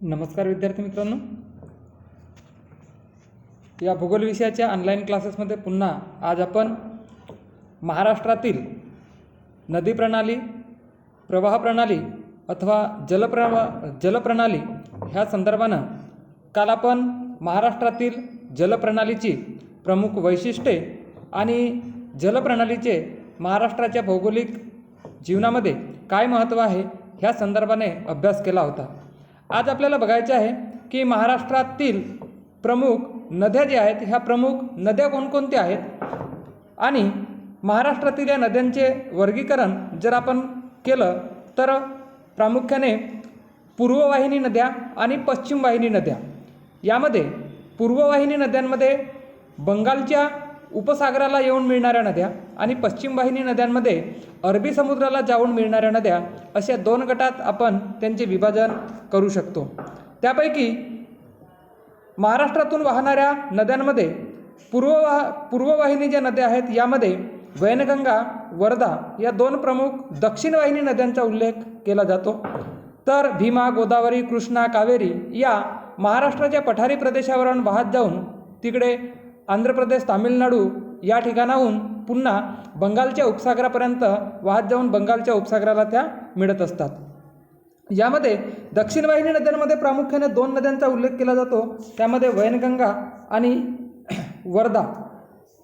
नमस्कार विद्यार्थी मित्रांनो, या भूगोल विषयाच्या ऑनलाईन क्लासेसमध्ये पुन्हा आज आपण महाराष्ट्रातील नदी प्रणाली, प्रवाह प्रणाली अथवा जलप्रणाली ह्या संदर्भानं काल आपण महाराष्ट्रातील जलप्रणालीची प्रमुख वैशिष्ट्ये आणि जलप्रणालीचे महाराष्ट्राच्या भौगोलिक जीवनामध्ये काय महत्त्व आहे ह्या संदर्भाने अभ्यास केला होता। आज आपल्याला बघायचे आहे की महाराष्ट्रातील प्रमुख नद्या ज्या आहेत ह्या प्रमुख नद्या कोणकोणत्या आहेत आणि महाराष्ट्रातील या नद्यांचे वर्गीकरण जर आपण केलं तर प्रामुख्याने पूर्ववाहिनी नद्या आणि पश्चिम वाहिनी नद्या, यामध्ये पूर्ववाहिनी नद्यांमध्ये बंगालच्या उपसागराला येऊन मिळणाऱ्या नद्या आणि पश्चिम वाहिनी नद्यांमध्ये अरबी समुद्राला जाऊन मिळणाऱ्या नद्या, अशा दोन गटात आपण त्यांचे विभाजन करू शकतो। त्यापैकी महाराष्ट्रातून वाहणाऱ्या नद्यांमध्ये पूर्ववाहिनी ज्या नद्या आहेत यामध्ये वैनगंगा, वर्धा या दोन प्रमुख दक्षिण वाहिनी नद्यांचा उल्लेख केला जातो। तर भीमा, गोदावरी, कृष्णा, कावेरी या महाराष्ट्राच्या पठारी प्रदेशावरून वाहत जाऊन तिकडे आंध्र प्रदेश, तामिळनाडू या ठिकाणाहून पुन्हा बंगालच्या उपसागरापर्यंत वाहत जाऊन बंगालच्या उपसागराला त्या मिळत असतात। यामध्ये दक्षिण वाहिनी नद्यांमध्ये प्रामुख्याने दोन नद्यांचा उल्लेख केला जातो, त्यामध्ये वैनगंगा आणि वर्धा।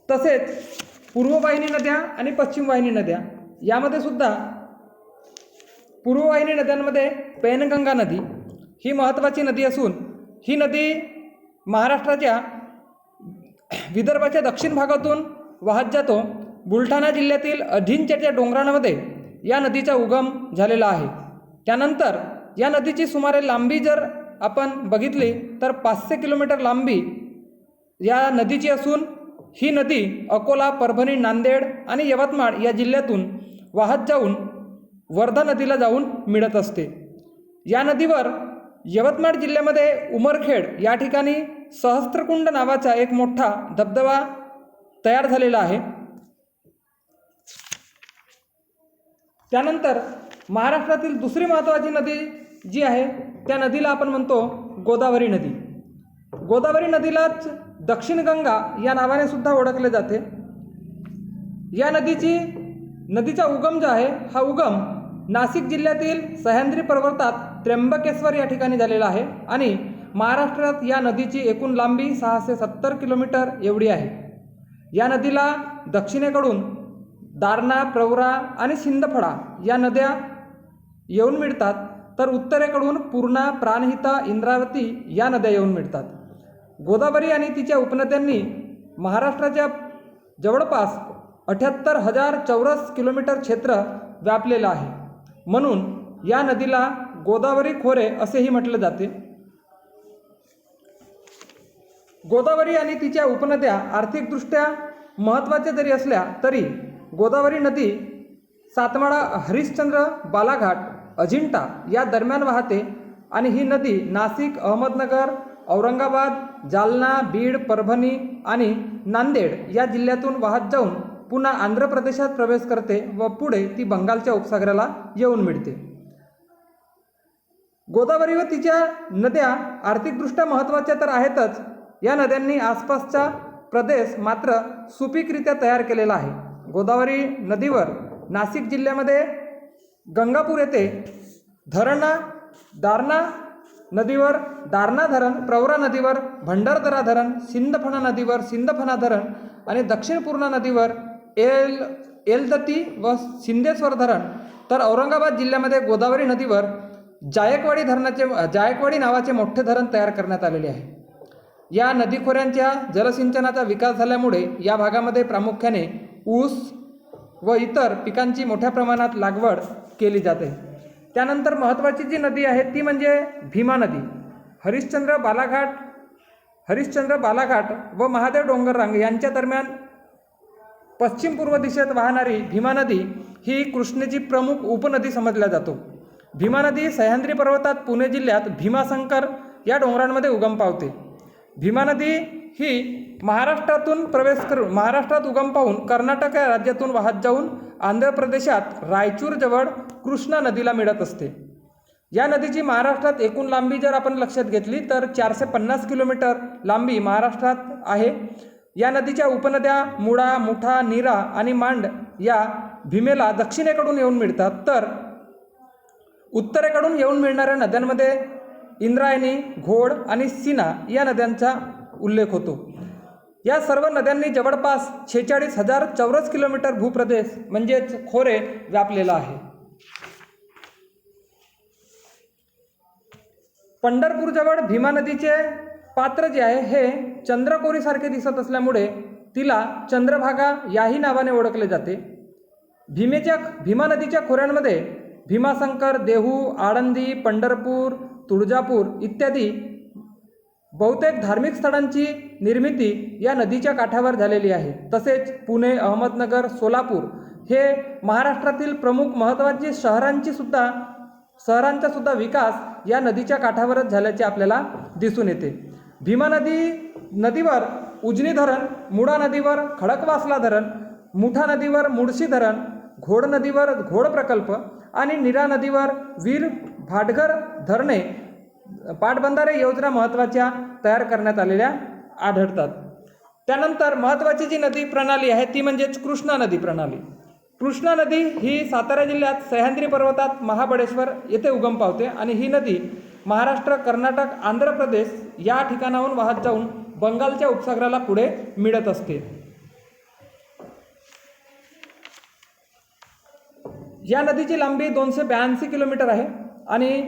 तसेच पूर्ववाहिनी नद्या आणि पश्चिम वाहिनी नद्या, यामध्ये सुद्धा पूर्ववाहिनी नद्यांमध्ये पैनगंगा नदी ही महत्त्वाची नदी असून ही नदी महाराष्ट्राच्या विदर्भाच्या दक्षिण भागातून वाहत जातो। बुलढाणा जिल्ह्यातील अजिंठ्याच्या डोंगरांमध्ये या नदीचा उगम झालेला आहे। त्यानंतर या नदीची सुमारे लांबी जर आपण बघितली तर 500 किलोमीटर लांबी या नदीची असून ही नदी अकोला, परभणी, नांदेड आणि यवतमाळ या जिल्ह्यातून वाहत जाऊन वर्धा नदीला जाऊन मिळत असते। या नदीवर यवतमाळ जिल्ह्यामध्ये उमरखेड या ठिकाणी सहस्त्रकुंड नावाचा एक मोठा धबधबा तयार झालेला आहे। त्यानंतर महाराष्ट्रातील दुसरी महत्त्वाची नदी जी आहे त्या नदीला आपण म्हणतो गोदावरी नदी। गोदावरी नदीलाच दक्षिण गंगा या नावाने सुद्धा ओळखले जाते। या नदीचा उगम जो आहे हा उगम नाशिक जिल्ह्यातील सह्याद्री पर्वतात त्र्यंबकेश्वर या ठिकाणी झालेला आहे आणि महाराष्ट्रात या नदीची एकूण लांबी 670 किलोमीटर एवढी आहे। या नदीला दक्षिणेकडून दारणा, प्रवरा आणि सिंदफळा या नद्या येऊन मिळतात, तर उत्तरेकडून पूर्णा, प्राणहिता, इंद्रावती या नद्या येऊन मिळतात। गोदावरी आणि तिच्या उपनद्यांनी महाराष्ट्राच्या जवळपास 78,000 चौरस किलोमीटर क्षेत्र व्यापलेलं आहे, म्हणून या नदीला गोदावरी खोरे असेही म्हटले जाते। गोदावरी आणि तिच्या उपनद्या आर्थिकदृष्ट्या महत्त्वाच्या जरी असल्या तरी गोदावरी नदी सातमाळा, हरिश्चंद्र, बालाघाट, अजिंठा या दरम्यान वाहते आणि ही नदी नाशिक, अहमदनगर, औरंगाबाद, जालना, बीड, परभणी आणि नांदेड या जिल्ह्यातून वाहत जाऊन पुन्हा आंध्र प्रदेशात प्रवेश करते व पुढे ती बंगालच्या उपसागराला येऊन मिळते। गोदावरी व तिच्या नद्या आर्थिकदृष्ट्या महत्त्वाच्या तर आहेतच, या नद्यांनी आसपासचा प्रदेश मात्र सुपीकरित्या तयार केलेला आहे। गोदावरी नदीवर नाशिक जिल्ह्यामध्ये गंगापूर येथे दारणा नदीवर दारणा धरण, प्रवरा नदीवर भंडारदरा धरण, सिंदफणा नदीवर सिंदफणा धरण आणि दक्षिण पूर्णा नदीवर एलदती व सिंदेश्वर धरण, तर औरंगाबाद जिल्ह्यामध्ये गोदावरी नदीवर जायकवाडी नावाचे मोठे धरण तयार करण्यात आलेले आहे। या नदीखोऱ्यांच्या जलसिंचनाचा विकास झाल्यामुळे या भागामध्ये प्रामुख्याने ऊस व इतर पिकांची मोठ्या प्रमाणात लागवड केली जाते। त्यानंतर महत्त्वाची जी नदी आहे ती म्हणजे भीमा नदी। हरिश्चंद्र, बालाघाट व महादेव डोंगररांग यांच्या दरम्यान पश्चिम पूर्व दिशेत वाहणारी भीमा नदी ही कृष्णेची प्रमुख उपनदी समजल्या जातो। भीमा नदी सह्याद्री पर्वतात पुणे जिल्ह्यात भीमाशंकर या डोंगरांमध्ये उगम पावते। भीमा नदी ही महाराष्ट्रात उगम पावून कर्नाटक या राज्यातून वाहत जाऊन आंध्र प्रदेशात रायचूर जवळ कृष्णा नदीला मिळत असते। या नदीची महाराष्ट्रात एकूण लांबी जर आपण लक्षात घेतली तर 450 किलोमीटर लांबी महाराष्ट्रात आहे. या नदीच्या उपनद्या मुळा, मुठा, नीरा आणि मांड या भीमेला दक्षिणेकडून येऊन मिळतात, तर उत्तरेकडून येऊन मिळणाऱ्या नद्यांमध्ये इंद्रायणी, घोड आणि सीना या नद्यांचा उल्लेख होतो. या सर्व नद्यांनी जवळपास 46,000 चौरस किलोमीटर भूप्रदेश म्हणजेच खोरे व्यापलेला आहे. पंढरपूरजवळ भीमा नदीचे पात्र जे आहे हे चंद्रकोरीसारखे दिसत असल्यामुळे तिला चंद्रभागा याही नावाने ओळखले जाते. भीमा नदीच्या खोऱ्यांमध्ये भीमाशंकर, देहू, आळंदी, पंढरपूर, तुळजापूर इत्यादी बहुतेक धार्मिक स्थळांची निर्मिती या नदीच्या काठावर झालेली आहे. तसेच पुणे, अहमदनगर, सोलापूर हे महाराष्ट्रातील प्रमुख महत्त्वाची शहरांचा सुद्धा विकास या नदीच्या काठावरच झाल्याचे आपल्याला दिसून येते. भीमा नदीवर उजनी धरण, मुळा नदीवर खडकवासला धरण, मुठा नदीवर मुळशी धरण, घोड नदीवर घोड प्रकल्प आणि नीरा नदीवर वीर भाटघर धरणे पाटबंधारे योजना महत्त्वाच्या तयार करण्यात आलेल्या आढळतात. त्यानंतर महत्त्वाची जी नदी प्रणाली आहे ती म्हणजेच कृष्णा नदी प्रणाली. कृष्णा नदी ही सातारा जिल्ह्यात सह्याद्री पर्वतात महाबळेश्वर येथे उगम पावते आणि ही नदी महाराष्ट्र, कर्नाटक, आंध्र प्रदेश या ठिकाणाहून वाहत जाऊन बंगालच्या उपसागराला पुढे मिळत असते. या नदीची लांबी 282 किलोमीटर आहे आणि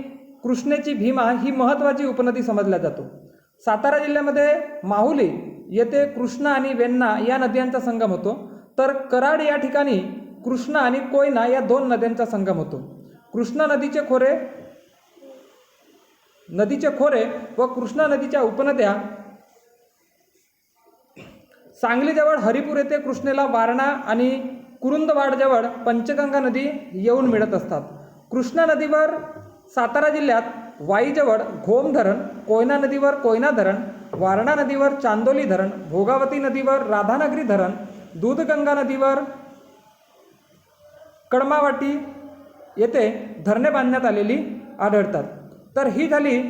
कृष्णेची भीमा ही महत्त्वाची उपनदी समजल्या जातो. सातारा जिल्ह्यामध्ये माहुली येथे कृष्णा आणि वेण्णा या नद्यांचा संगम होतो, तर कराड या ठिकाणी कृष्णा आणि कोयना या दोन नद्यांचा संगम होतो. कृष्णा नदीचे खोरे व कृष्णा नदीच्या उपनद्या सांगलीजवळ हरिपूर येथे कृष्णेला वारणा आणि कुरुंदवाडजवळ पंचगंगा नदी येऊन मिळत असतात. कृष्णा नदीवर सातारा जिल्ह्यात वाईजवळ घोम धरण, कोयना नदीवर कोयना धरण, वारणा नदीवर चांदोली धरण, भोगावती नदीवर राधानगरी धरण, दूधगंगा नदीवर कडमावाटी येथे धरणे बांधण्यात आलेली आढळतात. तर ही झाली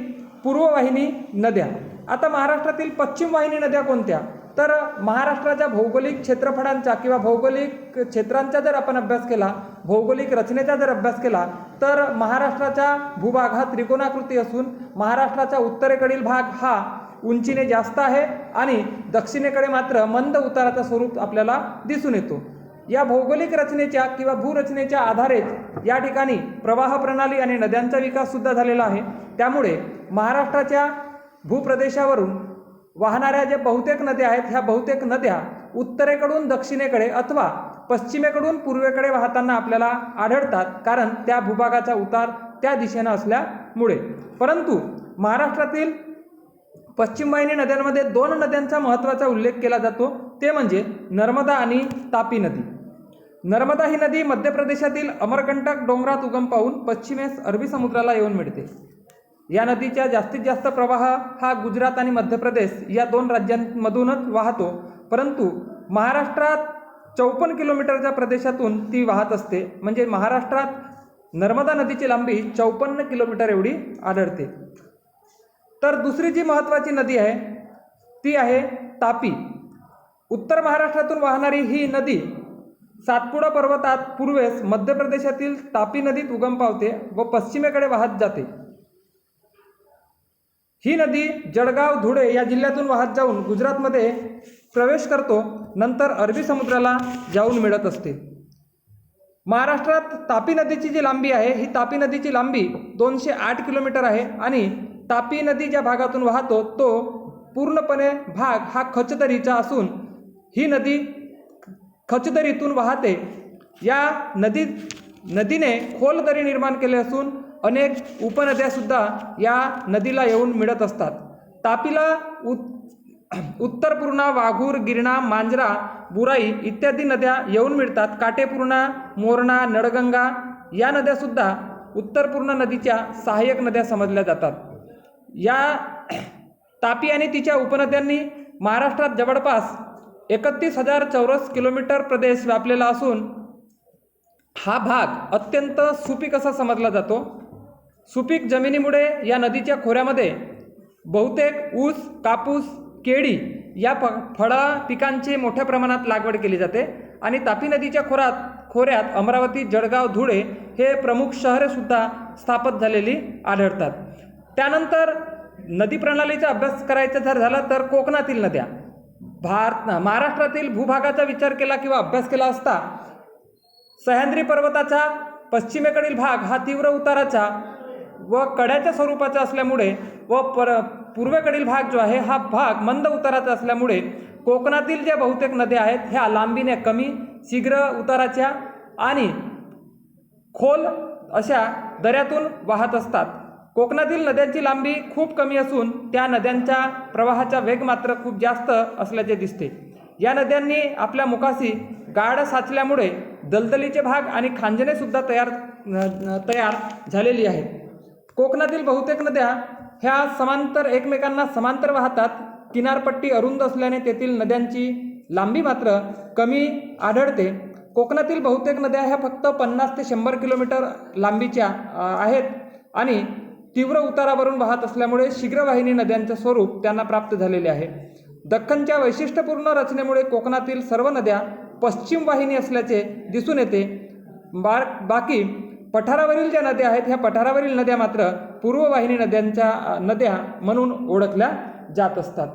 पूर्ववाहिनी नद्या. आता महाराष्ट्रातील पश्चिम वाहिनी नद्या कोणत्या? तर महाराष्ट्राच्या भौगोलिक क्षेत्रफळांचा किंवा भौगोलिक क्षेत्रांचा जर आपण अभ्यास केला, भौगोलिक रचनेचा जर अभ्यास केला, तर महाराष्ट्राचा भूभाग हा त्रिकोणाकृती असून महाराष्ट्राचा उत्तरेकडील भाग हा उंचीने जास्त आहे आणि दक्षिणेकडे मात्र मंद उताराचं स्वरूप आपल्याला दिसून येतो. या भौगोलिक रचनेच्या किंवा भूरचनेच्या आधारेच या ठिकाणी प्रवाह प्रणाली आणि नद्यांचा विकास सुद्धा झालेला आहे. त्यामुळे महाराष्ट्राच्या भूप्रदेशावरून वाहणाऱ्या ज्या बहुतेक नद्या आहेत ह्या बहुतेक नद्या उत्तरेकडून दक्षिणेकडे अथवा पश्चिमेकडून पूर्वेकडे वाहताना आपल्याला आढळतात, कारण त्या भूभागाचा उतार त्या दिशेनं असल्यामुळे. परंतु महाराष्ट्रातील पश्चिम वाहिनी नद्यांमध्ये दोन नद्यांचा महत्त्वाचा उल्लेख केला जातो, ते म्हणजे नर्मदा आणि तापी नदी. नर्मदा ही नदी मध्य प्रदेशातील अमरकंटक डोंगरात उगम पावून पश्चिमेस अरबी समुद्राला येऊन मिळते. या नदीचा जास्तीत जास्त प्रवाह हा गुजरात आणि मध्य प्रदेश या दोन राज्यांमधूनच वाहतो, परंतु महाराष्ट्रात 54 किलोमीटरच्या प्रदेशातून ती वाहत असते. म्हणजे महाराष्ट्रात नर्मदा नदीची लांबी 54 किलोमीटर एवढी आढळते. तर दुसरी जी महत्त्वाची नदी आहे ती आहे तापी. उत्तर महाराष्ट्रातून वाहणारी ही नदी सातपुडा पर्वतात पूर्वेस मध्य प्रदेशातील तापी नदीत उगम पावते व पश्चिमेकडे वाहत जाते. ही नदी जळगाव, धुळे या जिल्ह्यातून वाहत जाऊन गुजरातमध्ये प्रवेश करतो, नंतर अरबी समुद्राला जाऊन मिळत असते. महाराष्ट्रात तापी नदीची जी लांबी आहे ही तापी नदीची लांबी 208 किलोमीटर आहे आणि तापी नदी ज्या भागातून वाहतो तो पूर्णपणे भाग हा खचदरीचा असून ही नदी खचदरीतून वाहते. या नदीने खोल दरी निर्माण केले असून अनेक उपनद्यासुद्धा या नदीला येऊन मिळत असतात. तापीला उत्तरपूर्णा, वाघूर, गिरणा, मांजरा, बुराई इत्यादी नद्या येऊन मिळतात. काटेपूर्णा, मोरणा, नळगंगा या नद्यासुद्धा उत्तरपूर्णा नदीच्या सहाय्यक नद्या समजल्या जातात. या तापी आणि तिच्या उपनद्यांनी महाराष्ट्रात जवळपास 31,000 चौरस किलोमीटर प्रदेश व्यापलेला असून हा भाग अत्यंत सुपीक असा समजला जातो. सुपीक जमिनीमुळे या नदीच्या खोऱ्यामध्ये बहुतेक ऊस, कापूस, केळी या फळा पिकांची मोठ्या प्रमाणात लागवड केली जाते आणि तापी नदीच्या खोऱ्यात अमरावती, जळगाव, धुळे हे प्रमुख शहरेसुद्धा स्थापित झालेली आढळतात. त्यानंतर नदी प्रणालीचा अभ्यास करायचा जर झाला तर कोकणातील नद्या, महाराष्ट्रातील भूभागाचा विचार केला किंवा अभ्यास केला असता सह्याद्री पर्वताचा पश्चिमेकडील भाग हा तीव्र उताराचा व कड्याच्या स्वरूपाचा असल्यामुळे व पूर्वेकडील भाग जो आहे हा भाग मंद उताराचा असल्यामुळे कोकणातील ज्या बहुतेक नद्या आहेत ह्या लांबीने कमी, शीघ्र उताराच्या आणि खोल अशा दऱ्यातून वाहत असतात. कोकणातील नद्यांची लांबी खूप कमी असून त्या नद्यांच्या प्रवाहाचा वेग मात्र खूप जास्त असल्याचे दिसते. या नद्यांनी आपल्या मुखाशी गाड साचल्यामुळे दलदलीचे भाग आणि खांजणे सुद्धा तयार झालेली आहेत. कोकणातील बहुतेक नद्या ह्या एकमेकांना समांतर वाहतात. किनारपट्टी अरुंद असल्याने तेथील नद्यांची लांबी मात्र कमी आढळते. कोकणातील बहुतेक नद्या ह्या फक्त 50 ते 100 किलोमीटर लांबीच्या आहेत आणि तीव्र उतारावरून वाहत असल्यामुळे शीघ्रवाहिनी नद्यांचे स्वरूप त्यांना प्राप्त झालेले आहे. दख्खनच्या वैशिष्ट्यपूर्ण रचनेमुळे कोकणातील सर्व नद्या पश्चिम वाहिनी असल्याचे दिसून येते. बाकी पठारावरील ज्या नद्या आहेत ह्या पठारावरील नद्या मात्र पूर्ववाहिनी नद्या म्हणून ओळखल्या जात असतात.